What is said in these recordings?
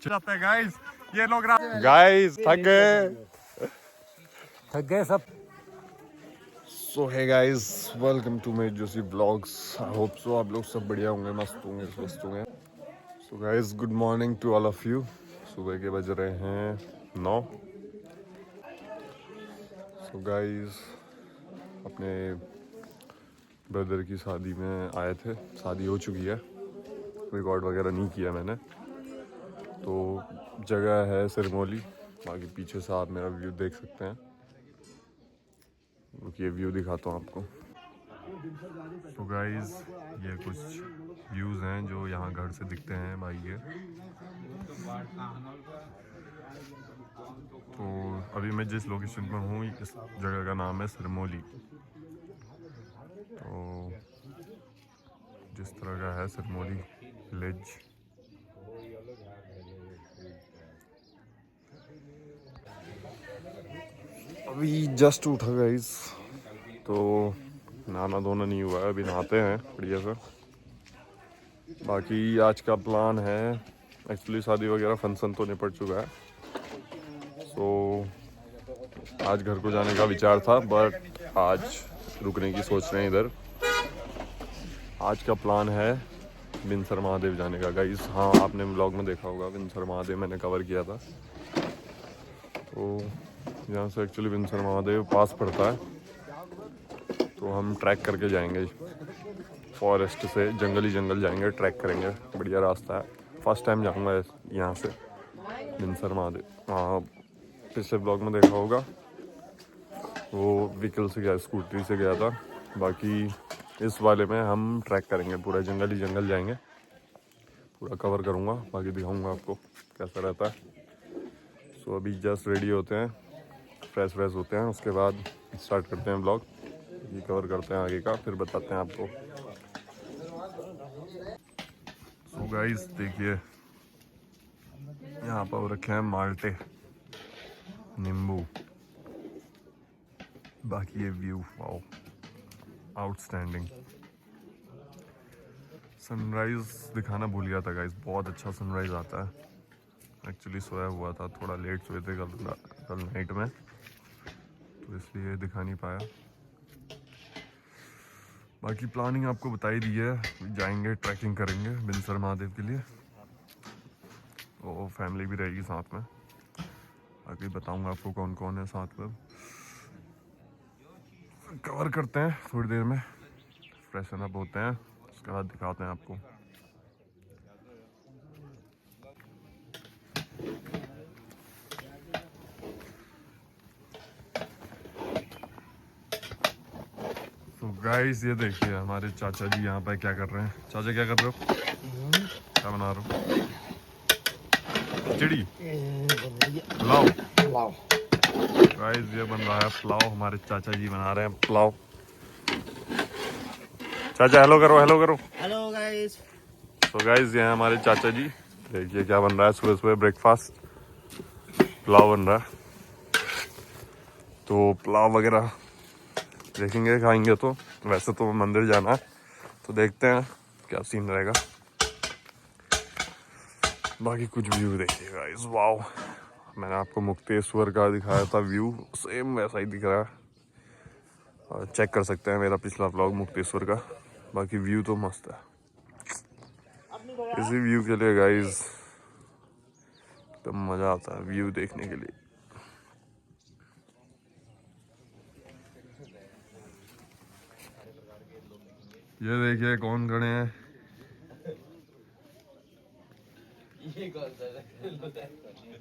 जाता है गाइस, ये लोग गाइस थक गए सब। So hi guys, welcome to my Joshi blogs. I hope so आप लोग सब बढ़िया होंगे, मस्त होंगे, स्वस्थ होंगे। So guys, good morning to all of you. सुबह के बज रहे हैं 9। सो गाइस, अपने ब्रदर की शादी में आए थे। शादी हो चुकी है, रिकॉर्ड वगैरह नहीं किया मैंने। तो जगह है सिरमौली। बाकी पीछे से आप मेरा व्यू देख सकते हैं। ये व्यू दिखाता हूँ आपको। तो गाइस, ये कुछ व्यूज़ हैं जो यहाँ घर से दिखते हैं भाई के। तो अभी मैं जिस लोकेशन पर हूँ, इस जगह का नाम है सिरमौली। तो जिस तरह का है सिरमौली विलेज। अभी जस्ट उठा गाइस, तो नहाना धोना नहीं हुआ है, अभी नहाते हैं बढ़िया सा। बाकी आज का प्लान है, एक्चुअली शादी वगैरह फंक्शन तो निपट चुका है। सो आज घर को जाने का विचार था, बट आज रुकने की सोच रहे हैं इधर। आज का प्लान है बिनसर महादेव जाने का गाइस। हाँ, आपने व्लॉग में देखा होगा, बिनसर महादेव मैंने कवर किया था। तो यहाँ से एक्चुअली बिनसर महादेव पास पड़ता है, तो हम ट्रैक करके जाएंगे। फॉरेस्ट से जंगल ही जंगल जाएंगे, ट्रैक करेंगे, बढ़िया रास्ता है। फर्स्ट टाइम जाऊँगा यहाँ से बिनसर महादेव। वहाँ पिछले ब्लॉग में देखा होगा, वो व्हीकल से गया, स्कूटरी से गया था। बाकी इस वाले में हम ट्रैक करेंगे, पूरा जंगल ही जंगल जाएंगे, पूरा कवर करूँगा। बाकी दिखाऊँगा आपको कैसा रहता है। सो अभी जस्ट रेडी होते हैं, फ्रेश होते हैं, उसके बाद स्टार्ट करते हैं ब्लॉग। ये कवर करते हैं आगे का, फिर बताते हैं आपको। सो गाइस, देखिए यहाँ पर रखे हैं माल्टे, नींबू। बाकी ये व्यू, वाओ, आउटस्टैंडिंग। सनराइज़ दिखाना भूल गया था गाइस, बहुत अच्छा सनराइज़ आता है। एक्चुअली सोया हुआ था, थोड़ा लेट सोए थे कल नाइट में, तो इसलिए दिखा नहीं पाया। बाकी प्लानिंग आपको बता ही दी है, जाएंगे ट्रैकिंग करेंगे बिनसर महादेव के लिए। और फैमिली भी रहेगी साथ में। बाकी बताऊंगा आपको कौन कौन है साथ में। कवर करते हैं थोड़ी देर में, फ्रेशन अप होते हैं, उसके बाद दिखाते हैं आपको। तो गाइस, ये देखिए हमारे चाचा जी यहाँ पे क्या कर रहे हैं। चाचा क्या कर रहे हो? क्या बना रहे हो? खिचड़ी, पुलाव। गाइस, ये बन रहा है पुलाव, हमारे चाचा जी बना रहे हैं पुलाव। चाचा हेलो करो, हेलो करो। Hello guys. तो गाइस, ये हैं हमारे चाचा जी। देखिए क्या बन रहा है, सुबह सुबह ब्रेकफास्ट पुलाव बन रहा है। तो पुलाव वगैरह देखेंगे, खाएंगे। तो वैसे तो मंदिर जाना है, तो देखते हैं क्या सीन रहेगा। बाकी कुछ व्यू देखिए गाइस, वाओ। मैंने आपको मुक्तेश्वर का दिखाया था व्यू, सेम वैसा ही दिख रहा है। और चेक कर सकते हैं मेरा पिछला व्लॉग मुक्तेश्वर का। बाकी व्यू तो मस्त है। इसी व्यू के लिए गाइस एकदम मज़ा आता है व्यू देखने के लिए। ये देखिए कौन खड़े हैं।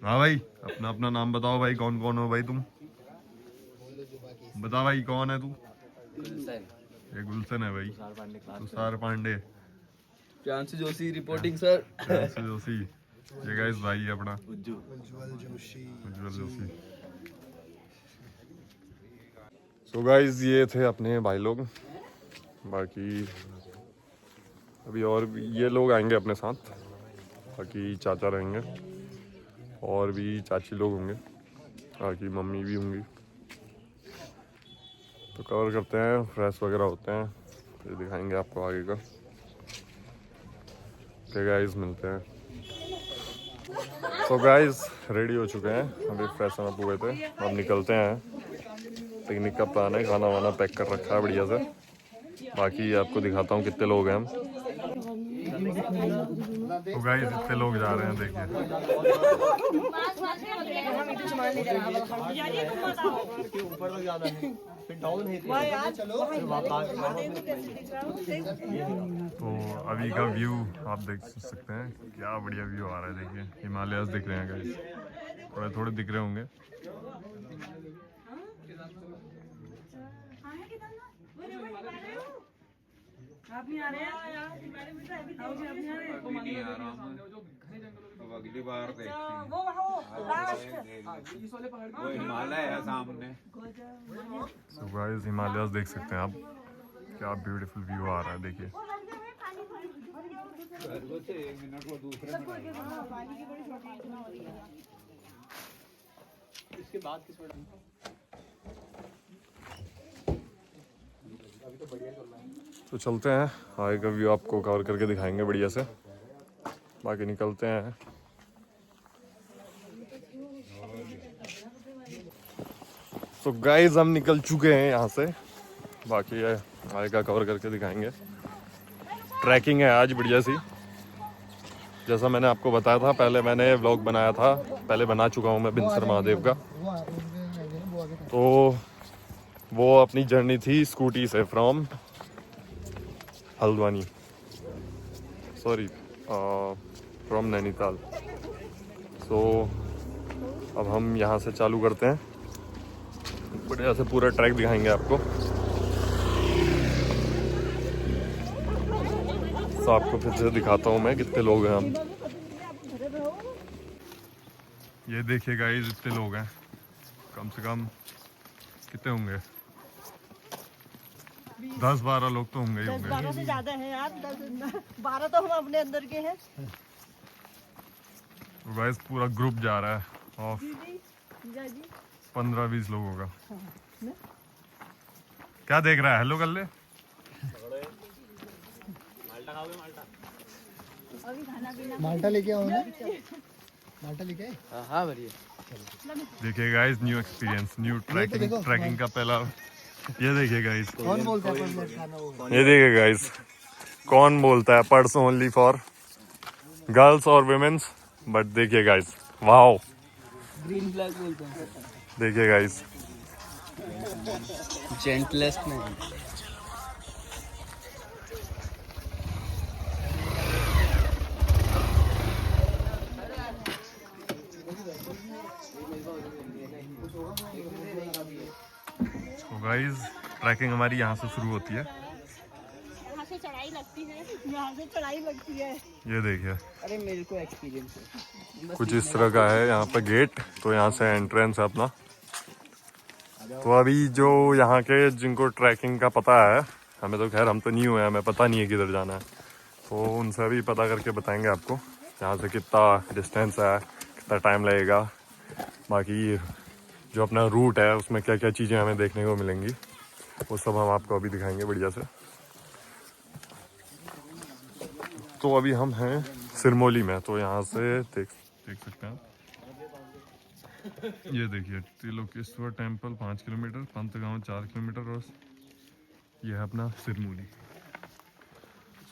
हाँ भाई, अपना अपना नाम बताओ भाई, कौन कौन हो भाई तुम? बता भाई, कौन है तू? गुलशन। ये गुलशन है भाई, तुषार पांडे, प्रियांशु जोशी रिपोर्टिंग सर। प्रियांशु जोशी। ये गाइस भाई है अपना उज्जवल जोशी। सो गाइस, ये थे अपने भाई लोग। बाकी अभी और भी ये लोग आएंगे अपने साथ। बाकी चाचा रहेंगे और भी चाची लोग होंगे, बाकी मम्मी भी होंगी। तो कवर करते हैं, फ्रेश वगैरह होते हैं, फिर दिखाएंगे आपको आगे का। ओके गाइस, मिलते हैं। तो गाइस रेडी हो चुके हैं, अभी फ्रेशन अप हुए थे, अब निकलते हैं। पिकनिक का प्लान है, खाना वाना पैक कर रखा है बढ़िया से। बाकी आपको दिखाता हूँ कितने लोग हैं हम। तो गाइस इतने लोग जा रहे हैं, देखिए। तो अभी का व्यू आप देख सकते हैं, क्या बढ़िया व्यू आ रहा है। देखिए हिमालयस दिख रहे हैं गाइस, थोड़े थोड़े दिख रहे होंगे। आप नहीं आ रहे हैं यार, अगली बार देखते वो वो हिमालय है सामने। सो गाइस हिमालयस देख सकते हैं आप, क्या ब्यूटीफुल व्यू आ रहा है। देखिए एक मिनट वो दूसरे इसके बाद किस तो चलते हैं, आगे का व्यू आपको कवर करके दिखाएंगे बढ़िया से। बाकी निकलते हैं। तो गाइस हम निकल चुके हैं यहाँ से, बाकी है आगे का कवर करके दिखाएंगे। ट्रैकिंग है आज बढ़िया सी, जैसा मैंने आपको बताया था। पहले मैंने व्लॉग बनाया था, पहले बना चुका हूँ मैं बिनसर महादेव का। तो वो अपनी जर्नी थी स्कूटी से from Haldwani, sorry from Nainital. So अब हम यहाँ से चालू करते हैं, बढ़िया से पूरा ट्रैक दिखाएंगे आपको। तो आपको फिर से दिखाता हूँ मैं कितने लोग हैं हम। ये देखिए गाइस इतने लोग हैं, कम से कम कितने होंगे, 10-12 लोग तो होंगे ही होंगे। 12 से ज्यादा है यार, 12 तो हम अपने अंदर के हैं। तो गाइस पूरा ग्रुप जा रहा है ऑफ 15-20 लोग होगा। क्या देख रहा है, हेलो कर ले। माल्टा लेके आओ ना, माल्टा लेके आए। हाँ बढ़िया। देखिए guys new experience, new trekking का पहला। ये देखिए गाइस, कौन बोलता है पर खाना वो? ये देखिए गाइस कौन बोलता है पर्स ओनली फॉर गर्ल्स और विमेन्स। बट देखिए गाइस, वाओ, ग्रीन फ्लैग बोलते हैं। देखिए गाइस। जेंटलेस्ट में तो गाइस ट्रैकिंग हमारी यहाँ से शुरू होती है। यहाँ से चढ़ाई लगती है, यहाँ से चढ़ाई लगती है। ये देखिए अरे मेरे को एक्सपीरियंस है। कुछ इस तरह का है यहाँ पे गेट, तो यहाँ से एंट्रेंस है अपना। तो अभी जो यहाँ के जिनको ट्रैकिंग का पता है, हमें तो खैर हम तो नहीं हुए हैं, हमें पता नहीं है किधर जाना है, तो उनसे भी पता करके बताएंगे आपको यहाँ से कितना डिस्टेंस है, कितना टाइम लगेगा। बाकी जो अपना रूट है उसमें क्या क्या चीज़ें हमें देखने को मिलेंगी, वो सब हम आपको अभी दिखाएंगे बढ़िया से। तो अभी हम हैं सिरमौली में, तो यहाँ से देख सकते हैं आप। ये देखिए त्रिलोकेश्वर टेम्पल 5 किलोमीटर, पंतगांव 4 किलोमीटर, और ये है अपना सिरमौली।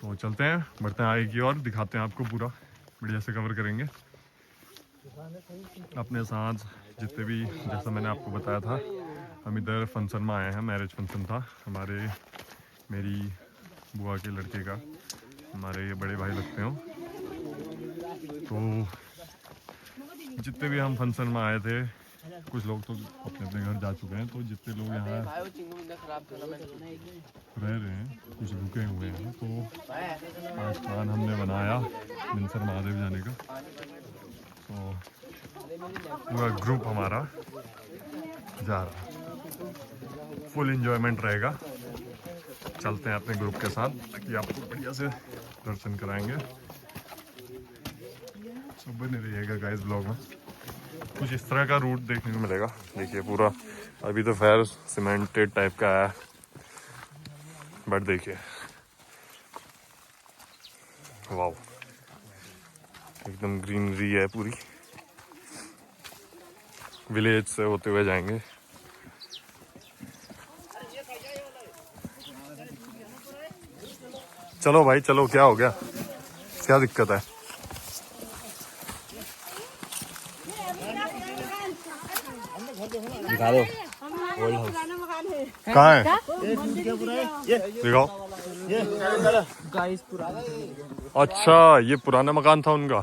तो चलते हैं, बढ़ते हैं आगे की और, दिखाते हैं आपको पूरा बढ़िया से कवर करेंगे। अपने साथ जितने भी, जैसा मैंने आपको बताया था, हम इधर फंक्शन में आए हैं, मैरिज फंक्शन था हमारे, मेरी बुआ के लड़के का, हमारे ये बड़े भाई लगते हो। तो जितने भी हम फंक्शन में आए थे, कुछ लोग तो अपने अपने घर जा चुके हैं, तो जितने लोग यहाँ रह रहे हैं, कुछ रुके हुए हैं, तो आज प्लान हमने बनाया बिनसर महादेव जाने का। तो पूरा ग्रुप हमारा जा रहा है, फुल एंजॉयमेंट रहेगा। चलते हैं अपने ग्रुप के साथ, ताकि आपको बढ़िया से दर्शन कराएंगे। सब बने रहिएगा गाइस ब्लॉग में, कुछ इस तरह का रूट देखने को मिलेगा। देखिए पूरा अभी तो खैर सीमेंटेड टाइप का है, बट देखिए वाओ, एकदम ग्रीनरी है पूरी। विलेज से होते हुए जाएंगे। चलो भाई चलो, क्या हो गया, क्या दिक्कत है? दिखा दो। पुराना मकान है। कहाँ है? दिखाओ। गाइस पुराना अच्छा, ये पुराना मकान था उनका।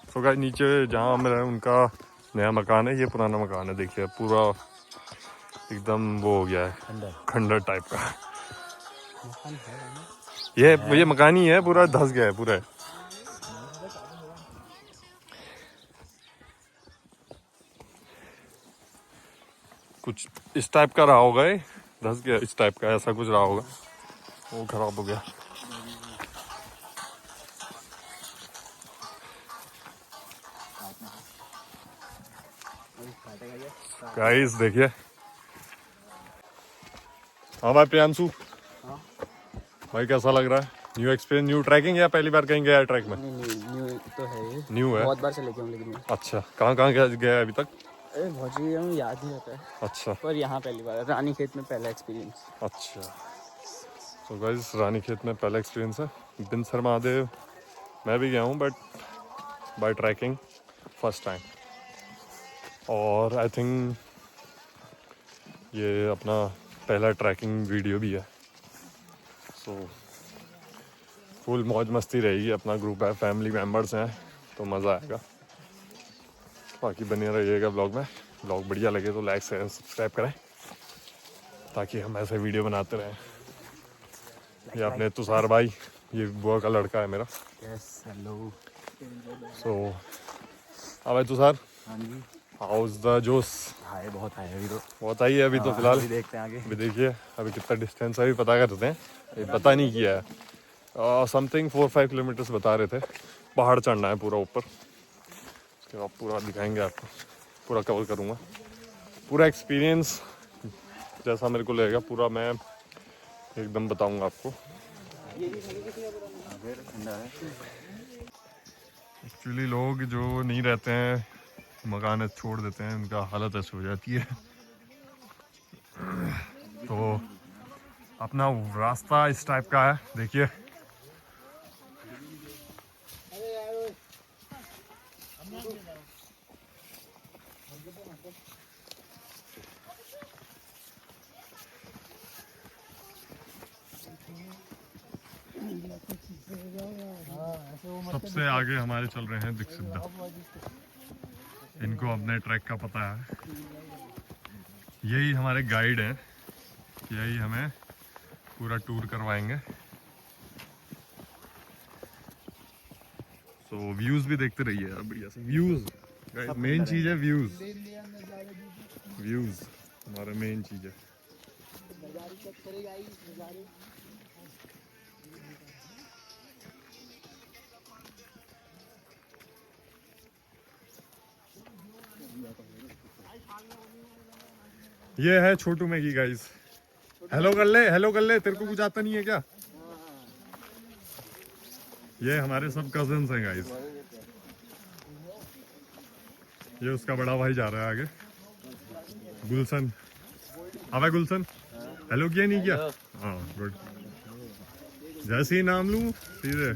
तो गाइस नीचे जहाँ हम रहे उनका नया मकान है, ये पुराना मकान है। देखिए पूरा एकदम वो हो गया है, खंडर टाइप का। ये मकान ही है, पूरा धंस गया है पूरा। कुछ इस टाइप का रहा होगा, ये धंस गया इस टाइप का, ऐसा कुछ रहा होगा, वो खराब हो गया। गाइस देखिए। हाँ भाई प्रियांशु, भाई कैसा लग रहा है? न्यू एक्सपीरियंस, न्यू ट्रैकिंग या पहली बार कहीं गया है ट्रैक में? न्यू तो है ये, न्यू है। बहुत बार चले गए हूँ लेकिन मैं। अच्छा, कहाँ कहाँ गया है अभी तक? अरे बहुत जगह हूँ, याद नहीं रहता है। अच्छा पर यहाँ पहली बार, रानी खेत में पहला एक्सपीरियंस। अच्छा। तो गाइस रानी खेत में पहला एक्सपीरियंस है। बिनसर महादेव मैं भी गया हूँ, but by trekking first time. और आई थिंक ये अपना पहला ट्रैकिंग वीडियो भी है। सो फुल मौज मस्ती रहेगी, अपना ग्रुप है, फैमिली मेम्बर्स हैं, तो मज़ा आएगा। बाकी बने रहिएगा ब्लॉग में। ब्लॉग बढ़िया लगे तो लाइक शेयर सब्सक्राइब करें, ताकि हम ऐसे वीडियो बनाते रहें। ये अपने तुषार भाई, ये बुआ का लड़का है मेरा। Yes hello. सो हाँ भाई तुषार, हाँ जी। हाउस द जोश? हाय बहुत आए अभी तो। बहुत आई है अभी तो फिलहाल। अभी देखते हैं आगे। अभी देखिए अभी कितना डिस्टेंस है, अभी पता करते हैं। ये पता नहीं किया है, समथिंग 4-5 किलोमीटर्स बता रहे थे। पहाड़ चढ़ना है पूरा ऊपर, उसके बाद पूरा दिखाएंगे आपको, पूरा कवर करूँगा। पूरा एक्सपीरियंस जैसा मेरे को लगेगा पूरा मैं एकदम बताऊँगा आपको। एक्चुअली लोग जो नहीं रहते हैं, मकान छोड़ देते हैं, उनका हालत ऐसी हो जाती है। तो अपना रास्ता इस टाइप का है, देखिए। सबसे आगे हमारे चल रहे हैं दीक्षिता। इनको अपने ट्रैक का पता है, यही हमारे गाइड हैं, यही हमें पूरा टूर करवाएंगे। सो व्यूज भी देखते रहिए यार, बढ़िया से व्यूज। मेन चीज है व्यूज, व्यूज हमारा मेन चीज है। ये है छोटू मैगी गाइस। हेलो कर ले, हेलो कर ले, तेरे को कुछ आता नहीं है क्या? ये हमारे सब कजिन्स हैं गाइस। ये उसका बड़ा भाई जा रहा है आगे, गुलशन। अबे गुलशन, हेलो किया नहीं किया? हाँ गुड। जैसे ही नाम लूं सीधे।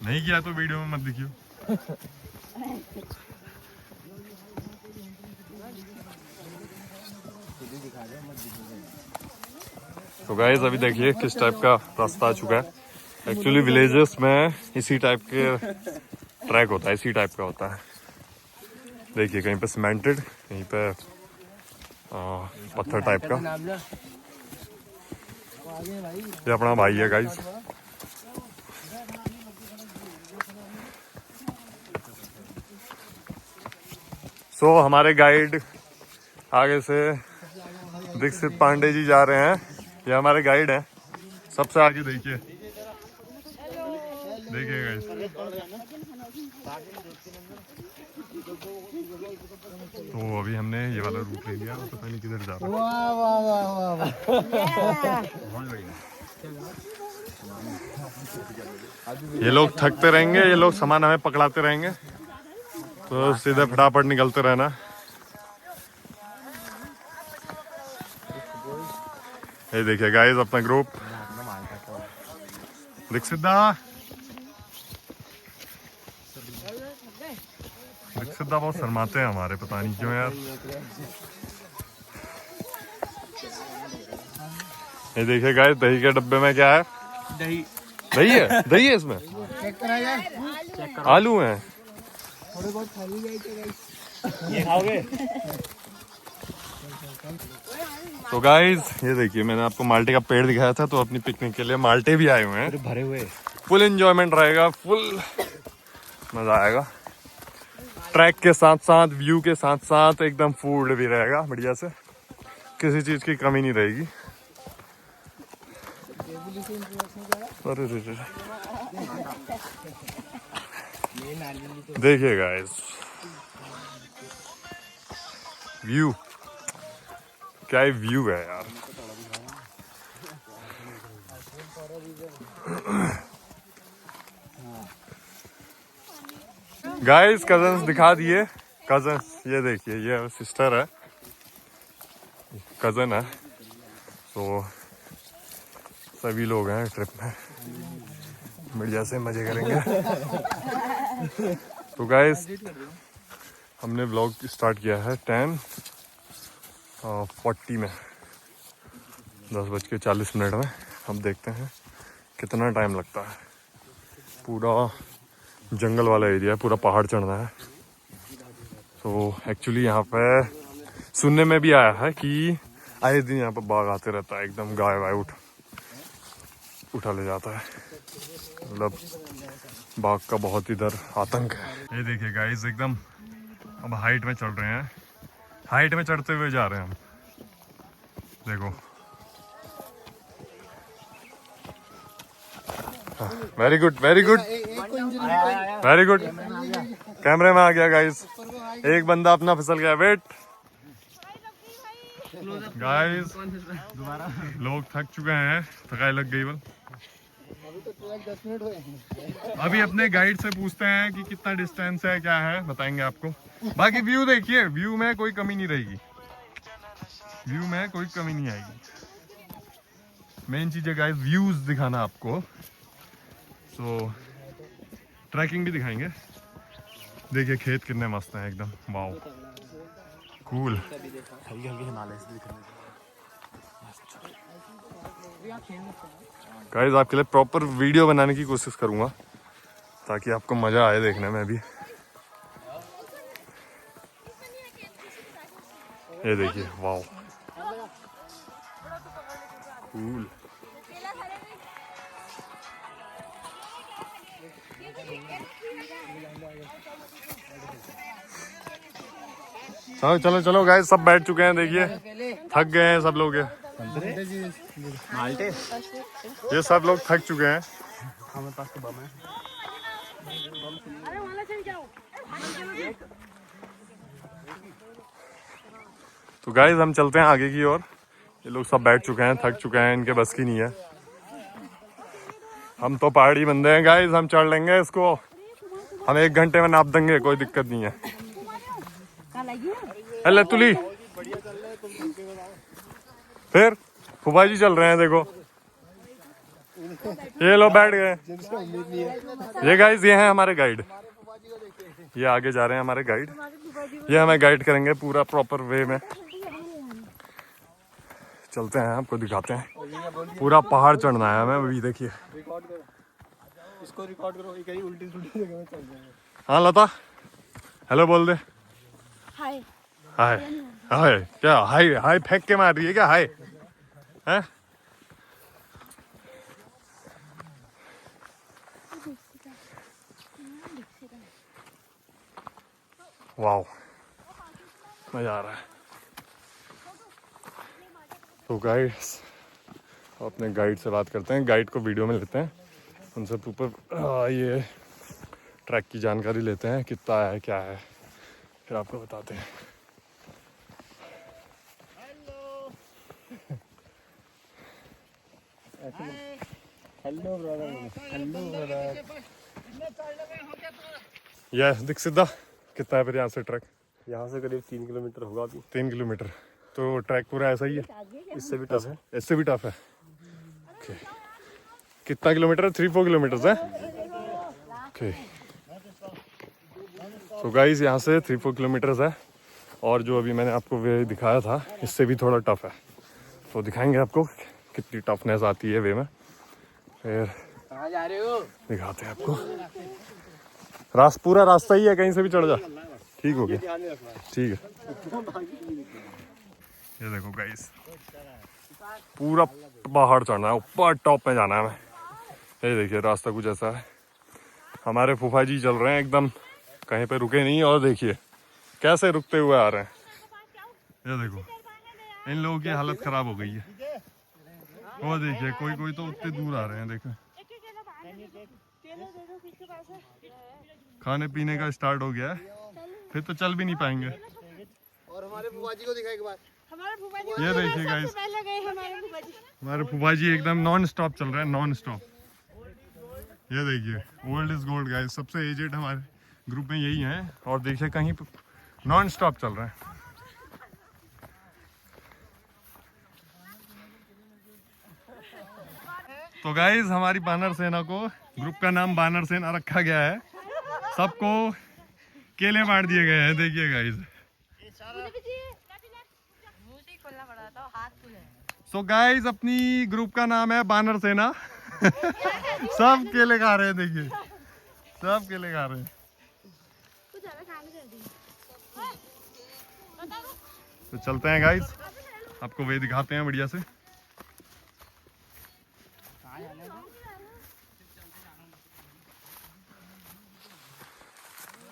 नहीं किया तो वीडियो में मत दिखियो। तो गाइस अभी देखिए किस टाइप का रास्ता आ चुका है। एक्चुअली विलेजेस में इसी टाइप के ट्रैक होता है, इसी टाइप का होता है। देखिए कहीं पे सीमेंटेड, कहीं पे पत्थर टाइप का। ये अपना भाई है गाइस। सो हमारे गाइड आगे से दीक्षित पांडे जी जा रहे हैं। ये हमारे गाइड हैं, सबसे आगे देखिए, देखिए गाइस। गाइस। तो अभी हमने ये वाला रूट ले लिया, पता नहीं किधर जा रहा है। वाह वाह वाह वाह ये लोग थकते रहेंगे, ये लोग सामान हमें पकड़ाते रहेंगे, तो सीधे फटाफट निकलते रहना। ये देखिए गाइस अपना ग्रुप। दीक्षित दा, दीक्षित दा बहुत शर्माते हैं हमारे, पता नहीं क्यों यार। ये देखिए गाइस दही के डब्बे में क्या है? दही। दही है, दही है इसमें, चेक करा जाए। आलू हैं। थोड़े बहुत खाली जाए तो गाइस। ये खाओगे? तो गाइस ये देखिए मैंने आपको माल्टे का पेड़ दिखाया था, तो अपनी पिकनिक के लिए माल्टे भी आए हुए हैं। भरे हुए। फुल एंजॉयमेंट रहेगा, फुल मजा आएगा। ट्रैक के साथ साथ, व्यू के साथ साथ एकदम फूड भी रहेगा बढ़िया से, किसी चीज की कमी नहीं रहेगी। अरे रे रे। देखिए गाइस व्यू, क्या ही व्यू है यार। गाइस कजन्स दिखा दिए, कजन्स ये देखिए, ये सिस्टर है, कजन है। तो सभी लोग हैं ट्रिप में, बढ़िया से मजे करेंगे। तो गाइस हमने व्लॉग स्टार्ट किया है 10:40 में, 10:40 में। हम देखते हैं कितना टाइम लगता है। पूरा जंगल वाला एरिया है, पूरा पहाड़ चढ़ना है। तो एक्चुअली यहाँ पे सुनने में भी आया है कि आए दिन यहाँ पर बाघ आते रहता है, एकदम गाय वाय उठा ले जाता है। मतलब बाघ का बहुत इधर आतंक है। ये देखिए गाइस एकदम अब हाइट में चढ़ रहे हैं, हाइट में चढ़ते हुए जा रहे हैं हम। देखो very good, very good, very good. कैमरे में आ गया गाइस, एक बंदा अपना फिसल गया। वेट गाइस, लोग थक चुके हैं, थकाई लग गई। बल अभी तो 10 मिनट हुए। अभी अपने गाइड से पूछते हैं कि कितना डिस्टेंस है, क्या है, बताएंगे आपको। बाकी व्यू देखिए, व्यू में कोई कमी नहीं रहेगी, व्यू में कोई कमी नहीं आएगी। मेन चीज है गाइस व्यूज दिखाना आपको। तो ट्रैकिंग भी दिखाएंगे। देखिए खेत कितने मस्त हैं एकदम, वाओ कूल। हल्की हल्की हिमालय से दिख रहे गाइस आपके लिए प्रॉपर वीडियो बनाने की कोशिश करूंगा ताकि आपको मजा आए देखने में भी। ये देखिए वाओ कूल। चलो चलो चलो गाइस, सब बैठ चुके हैं। देखिए थक गए हैं सब लोग, माल्टे। ये सब लोग थक चुके हैं। हमारे पास तो बम है। तो गाइस हम चलते हैं आगे की ओर। ये लोग सब बैठ चुके हैं, थक चुके हैं, इनके बस की नहीं है। हम तो पहाड़ी बंदे हैं गाइस, हम चढ़ लेंगे इसको, हम 1 घंटे में नाप देंगे, कोई दिक्कत नहीं है। अल्ले तुली फिर फुफा जी चल रहे हैं, देखो ये लोग बैठ गए। ये गाइस ये हैं हमारे गाइड, ये आगे जा रहे हैं हमारे गाइड, ये हमें गाइड करेंगे पूरा प्रॉपर वे में। चलते हैं, आपको दिखाते हैं। पूरा पहाड़ चढ़ना है हमें अभी। देखिए इसको रिकॉर्ड करो, ये कहीं उल्टी सुल्टी जगह में चल जाएगा। हाँ लता हेलो बोल दे। हाय हाय हाय, क्या हाय हाय फेंक के मार रही है क्या? हाय हैं? वाओ मजा आ रहा है। तो गाइड्स अपने गाइड से बात करते हैं, गाइड को वीडियो में लेते हैं, उनसे ऊपर ये ट्रैक की जानकारी लेते हैं, कितना है क्या है, फिर आपको बताते हैं। Hello brother, hello brother. यह दिख सीधा कितना है फिर यहाँ से ट्रैक? यहाँ से करीब 3 किलोमीटर होगा अभी। 3 किलोमीटर। तो ट्रैक पूरा ऐसा ही है? इससे भी टफ है। इससे भी टफ है। ओके, कितना किलोमीटर है? 3-4 किलोमीटर है। ओके, तो गाइस यहाँ से 3-4 किलोमीटर है, और जो अभी मैंने आपको वे दिखाया था इससे भी थोड़ा टफ है। तो दिखाएंगे आपको कितनी टफनेस आती है वे में, फिर कहाँ जा रहे हो? दिखाते हैं आपको। पूरा रास्ता ही है, कहीं से भी चढ़ जा। ठीक हो गया, ठीक है। ये देखो गाइस, पूरा पहाड़ चढ़ना है, ऊपर टॉप में जाना है हमें। ये देखिए रास्ता कुछ ऐसा है। हमारे फूफा जी चल रहे हैं एकदम, कहीं पे रुके नहीं, और देखिए कैसे रुकते हुए आ रहे हैं। ये देखो इन लोगों की हालत खराब हो गई है। वो देखिए कोई कोई तो उतने दूर आ रहे हैं। देखो खाने पीने का स्टार्ट हो गया है, फिर तो चल भी नहीं पाएंगे। और हमारे बुआ जी को दिखा एक बार। हमारे फूफा जी ये देखिए गाइस, पहले गए हमारे फूफा जी। हमारे फूफा जी एकदम नॉन स्टॉप चल रहे हैं, नॉन स्टॉप। ये देखिए ओल्ड इज गोल्ड गाइस, सबसे एजेड हमारे ग्रुप में यही हैं, और देखिए कहीं नॉन स्टॉप चल रहे हैं। तो गाइस हमारी बानर सेना को, ग्रुप का नाम बानर सेना रखा गया है। सबको केले बांट दिए गए हैं, देखिए गाइस। सो गाइस अपनी ग्रुप का नाम है बानर सेना। सब केले खा रहे हैं, देखिए सब केले खा रहे हैं। तो चलते हैं गाइस, आपको वे दिखाते हैं बढ़िया से।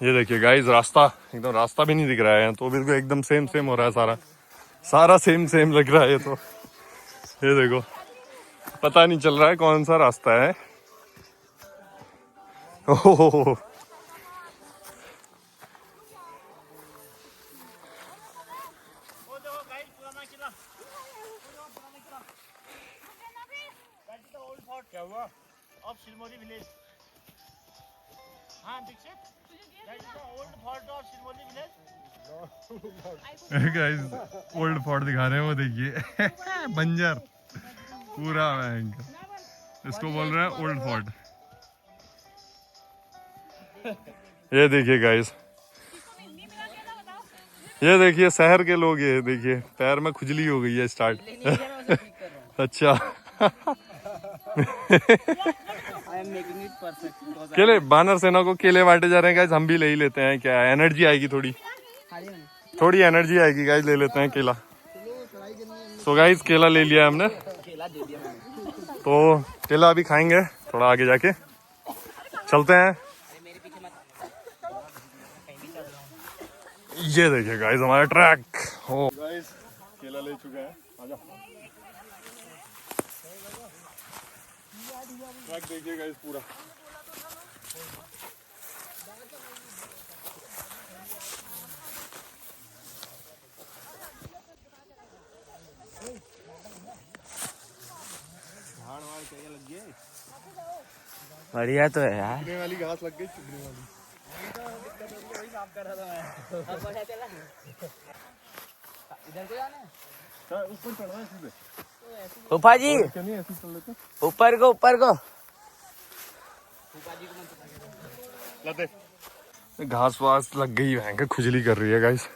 ये देखिए गाइस, रास्ता एकदम, रास्ता भी नहीं दिख रहा है तो बिल्कुल एकदम सेम सेम हो रहा है, सारा सेम सेम लग रहा है। तो ये देखो पता नहीं चल रहा है कौन सा रास्ता है। ओह क्या हुआ? अब शिरमोरी विलेज। हाँ Dixit, that is the old fort of Shirmori village. Guys old fort दिखा रहे हैं, वो देखिए बंजर पूरा बैंक, इसको बोल रहे हैं ओल्ड फोर्ट। ये देखिए गाइस, ये देखिए शहर के लोग, ये देखिए पैर में खुजली हो गई है स्टार्ट। अच्छा केले, बानर सेना को केले बांटे जा रहे हैं गाइस, हम भी ले ही लेते हैं, क्या एनर्जी आएगी, थोड़ी एनर्जी आएगी गाइस, ले लेते हैं केला। सो गाइस केला ले लिया हमने, तो केला अभी खाएंगे थोड़ा आगे जाके, चलते हैं। ये देखिए गाइस हमारा ट्रैक हो। गाइस केला ले चुके हैं, आजा। ट्रैक देखिए गाइस पूरा। बढ़िया तो है यार। चुगने वाली घास लग गई, चुगने वाली। ऊपर चढ़ना है सीधे। फूफा जी ऐसे चल लेते, ऊपर को, ऊपर को। घास वास लग गई है, खुजली कर रही है गाइस।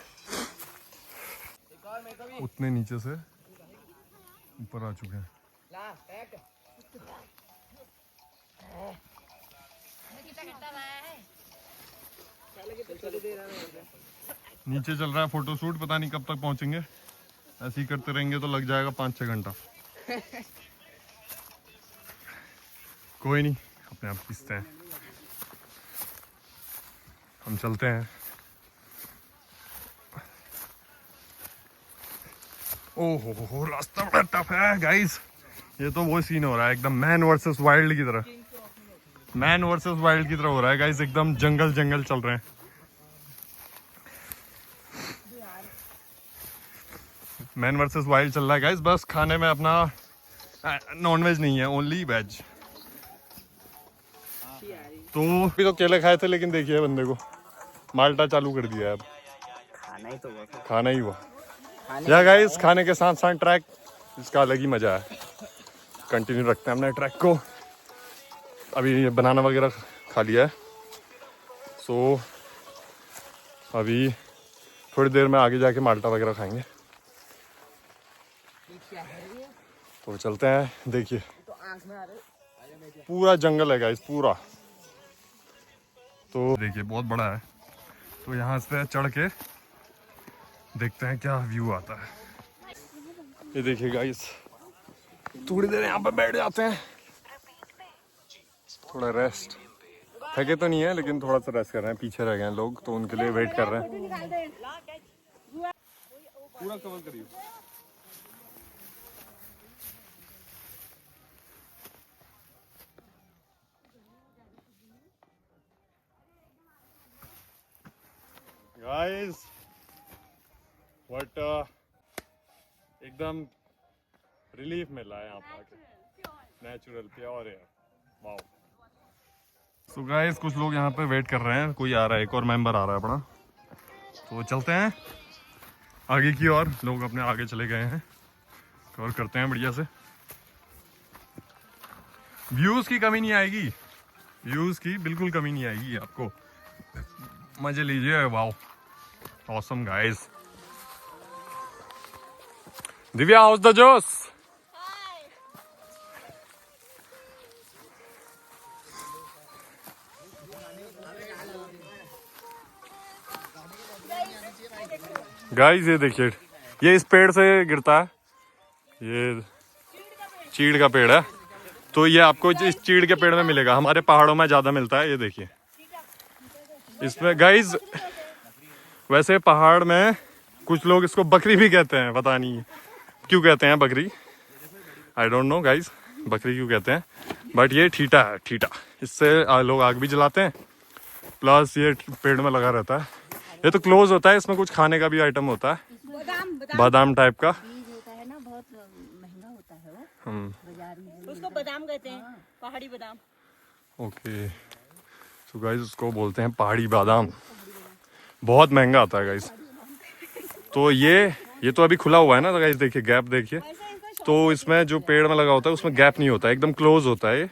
उतने नीचे से ऊपर आ चुके हैं। नीचे चल रहा है फोटोशूट, पता नहीं कब तक पहुंचेंगे, ऐसे ही करते रहेंगे तो लग जाएगा 5-6 घंटा। कोई नहीं, अपने आप खींचते हैं, हम चलते हैं। ओहो रास्ता बड़ा टफ है गाइस, ये तो वो सीन हो रहा है एकदम मैन वर्सेस वाइल्ड की तरह। मैन वर्सेस वाइल्ड की तरह हो रहा है गाइस, एकदम जंगल जंगल चल रहे हैं। मैन वर्सेस वाइल्ड चल रहा है गाइस। बस खाने में अपना नॉन वेज नहीं है, ओनली वेज। तो अभी तो केले खाए थे, लेकिन देखिए बंदे को माल्टा चालू कर दिया है। अब खाना ही हुआ या गाइस, खाने के साथ साथ ट्रैक, इसका अलग ही मजा है। कंटिन्यू रखते हैं अपने ट्रैक को। अभी ये बनाना वगैरह खा लिया है, सो अभी थोड़ी देर में आगे जाके माल्टा वगैरह खाएंगे। तो चलते हैं। देखिए पूरा जंगल है गाइस, पूरा। तो देखिए बहुत बड़ा है, तो यहाँ से चढ़ के देखते हैं क्या व्यू आता है। ये देखिए गाइस, थोड़ी देर यहाँ पे बैठ जाते हैं, थोड़ा रेस्ट। थके तो नहीं है, लेकिन थोड़ा सा रेस्ट कर रहे हैं। पीछे रह गए हैं लोग, तो उनके लिए वेट कर रहे हैं। पूरा कवर करिए। गाइस व्हाट एकदम रिलीफ मिला है यहाँ पे आके। Natural pure air, wow. So guys कुछ लोग यहाँ पे वेट कर रहे हैं, कोई आ रहा है, एक और मेंबर आ रहा है अपना। तो चलते हैं आगे की ओर। लोग अपने आगे चले गए हैं, कवर करते हैं बढ़िया से। व्यूज की कमी नहीं आएगी, व्यूज की बिल्कुल कमी नहीं आएगी आपको। मजे लीजिए, wow awesome guys. Divya, house the जोश? गाइस ये देखिए, ये इस पेड़ से गिरता है, ये चीड़ का पेड़ है। तो ये आपको इस चीड़ के पेड़ में मिलेगा, हमारे पहाड़ों में ज़्यादा मिलता है। ये देखिए इसमें गाइस, वैसे पहाड़ में कुछ लोग इसको बकरी भी कहते हैं, पता नहीं क्यों कहते हैं बकरी, आई डोंट नो गाइस बकरी क्यों कहते हैं, बट ये ठीटा है, ठीटा। इससे लोग आग भी जलाते हैं, प्लस ये पेड़ में लगा रहता है। ये तो क्लोज होता है, इसमें कुछ खाने का भी आइटम होता है, बादाम टाइप का। होता है ना, बहुत महंगा होता है वो, उसको बादाम कहते हैं, पहाड़ी बादाम। ओके, सो गाइस उसको बोलते हैं पहाड़ी बादाम। बहुत महंगा आता है गाइस। तो ये तो अभी खुला हुआ है ना, तो गाइस देखिए गैप देखिए। तो इसमें जो पेड़ में लगा होता है उसमें गैप नहीं होता है, एकदम क्लोज होता है।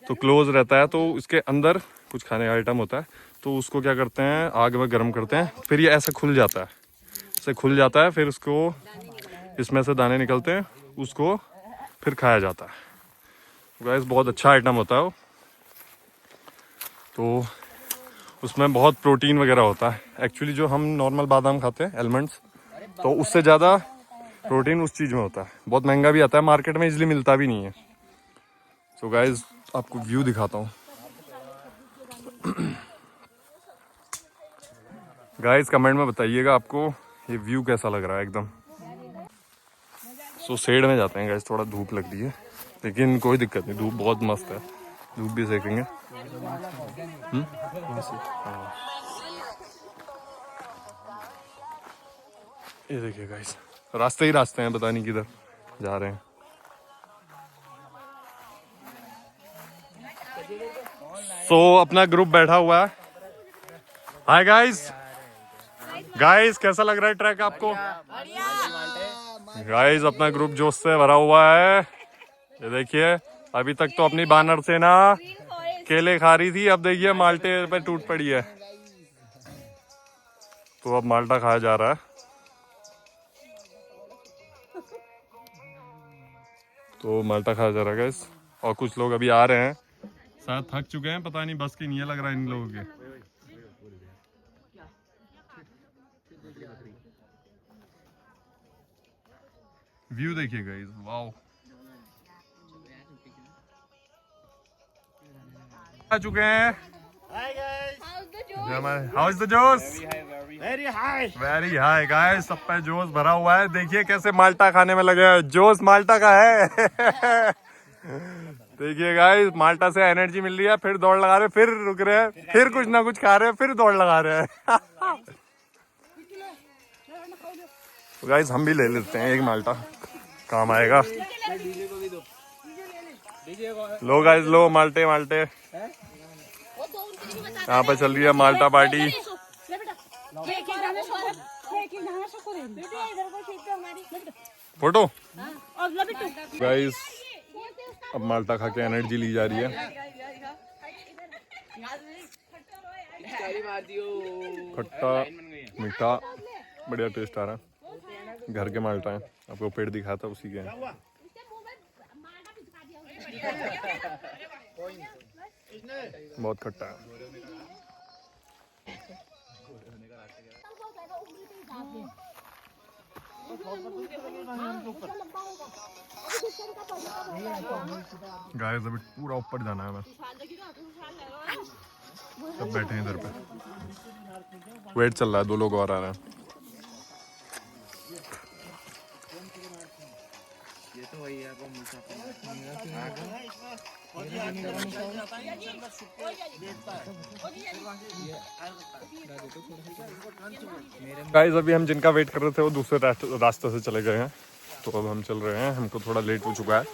तो क्लोज रहता है, तो इसके अंदर कुछ खाने का आइटम होता है। तो उसको क्या करते हैं, आग में गर्म करते हैं, फिर ये ऐसे खुल जाता है, ऐसे खुल जाता है। फिर उसको इसमें से दाने निकलते हैं, उसको फिर खाया जाता है। गाइस बहुत अच्छा आइटम होता है वो। तो उसमें बहुत प्रोटीन वगैरह होता है। एक्चुअली जो हम नॉर्मल बादाम खाते हैं, एलमंड्स, तो उससे ज़्यादा प्रोटीन उस चीज़ में होता है। बहुत महंगा भी आता है, मार्केट में इजीली मिलता भी नहीं है। सो गाइस आपको व्यू दिखाता हूँ। गाइस कमेंट में बताइएगा आपको ये व्यू कैसा लग रहा है एकदम। सो शेड में जाते हैं गाइस, थोड़ा धूप लग रही है, लेकिन कोई दिक्कत नहीं, धूप बहुत मस्त है, धूप भी सेकेंगे। ये देखिए गाइस, रास्ते ही रास्ते हैं, पता नहीं किधर जा रहे हैं। सो अपना ग्रुप बैठा हुआ है। हाय गाइस, गाइस कैसा लग रहा है ट्रैक आपको? गाइस अपना ग्रुप जोश से भरा हुआ है। ये देखिए, अभी तक तो अपनी बानर सेना केले खा रही थी, अब देखिए माल्टे पे टूट पड़ी है। तो अब माल्टा खाया जा रहा है। तो माल्टा खाया जा रहा है गाइस, और कुछ लोग अभी आ रहे हैं, शायद थक चुके हैं, पता नहीं बस की नहीं है लग रहा है इन लोगों के। व्यू देखिए गाइस, वाओ। आ चुके हैं। Hi guys. How is the जोश? Very high. Very high guys, सब पे जोश भरा हुआ है। देखिए कैसे माल्टा खाने में लगे हैं, जोश माल्टा का है। देखिए गाइस, माल्टा से एनर्जी मिल रही है, फिर दौड़ लगा रहे हैं, फिर रुक रहे हैं, फिर कुछ ना कुछ खा रहे हैं, फिर दौड़ लगा रहे हैं। तो गाइस हम भी ले लेते हैं एक माल्टा, काम आएगा। लो गाइस लो, माल्टे माल्टे। यहाँ पर चल रही है माल्टा पार्टी। फोटो गाइस, अब माल्टा खा के एनर्जी ली जा रही है। खट्टा मीठा बढ़िया टेस्ट आ रहा है। घर के माल्टा है, आपको पेड़ दिखाया था उसी के हैं। बहुत खट्टा है। गाइस अभी पूरा ऊपर जाना है बस, सब बैठे हैं इधर पे, वेट चल रहा है, 2 लोग और आ रहे हैं। गाइस अभी हम जिनका वेट कर रहे थे वो दूसरे रास्ते से चले गए हैं, तो अब हम चल रहे हैं, हमको थोड़ा लेट हो चुका है।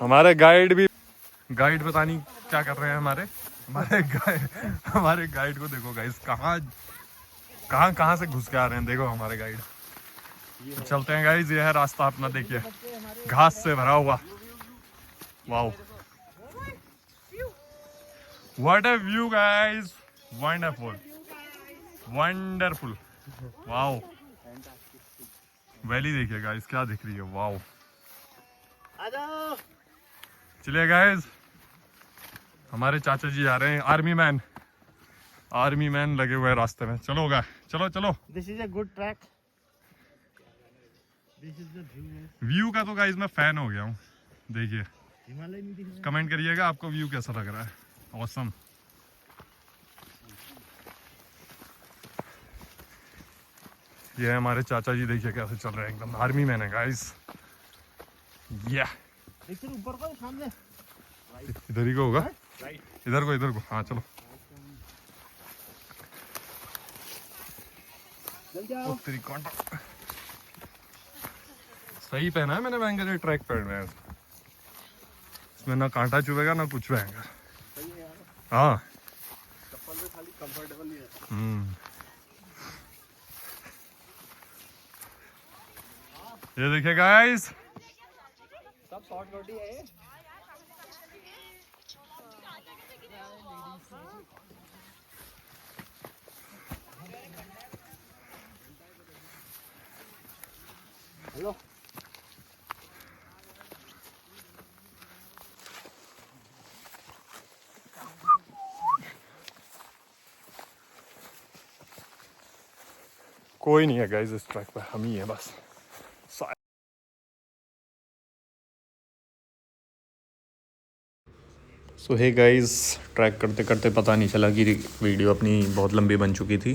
हमारे गाइड पता नहीं क्या कर रहे हैं। हमारे गाइड को देखो गाइस, कहाँ से घुस के आ रहे हैं, देखो हमारे गाइड। तो चलते हैं गाइस, ये है रास्ता अपना, देखिए घास से भरा हुआ। Wow, what a view guys, wonderful. Wow, valley देखिए गाइस क्या दिख रही है, वाओ। चलिए गाइस, हमारे चाचा जी आ रहे हैं, आर्मी मैन लगे हुए हैं रास्ते में। चलो गाइस, चलो। This is a good track. This is the view. View का तो गाइस मैं फैन हो गया हूँ, देखिए हिमालय नहीं दिख रहा। कमेंट करिएगा आपको व्यू कैसा लग रहा है। ऑसम। ये हमारे चाचा जी, देखिए कैसे चल रहे हैं, एकदम आर्मी मैन है गाइस। देखिए ऊपर को सामने। इधर ही को होगा, इधर को। हाँ चलो। तेरी कांटा सही पहना है मैंने, महंगे ट्रैक पहना है, इसमें ना कांटा चुभेगा ना कुछ रहेगा। हाँ चप्पल में खाली कंफर्टेबल नहीं है। ये देखिए गाइस, सब शॉर्ट रोटी है। हेलो, कोई नहीं है गाइस इस ट्रैक पे, हम ही है बस। सो हे गाइस, ट्रैक करते करते पता नहीं चला कि वीडियो अपनी बहुत लंबी बन चुकी थी,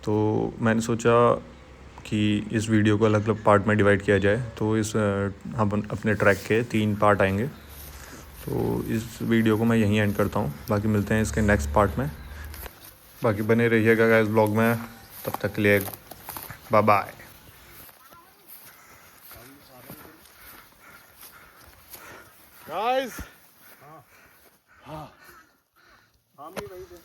तो मैंने सोचा कि इस वीडियो को अलग अलग पार्ट में डिवाइड किया जाए। तो हम अपने ट्रैक के 3 पार्ट आएंगे, तो इस वीडियो को मैं यहीं एंड करता हूँ। बाकी मिलते हैं इसके नेक्स्ट पार्ट में, बाकी बने रहिएगा गाइस ब्लॉग में। तब तक के लिए बाय बाय। गाइस, हाँ, हम भी वहीं पे।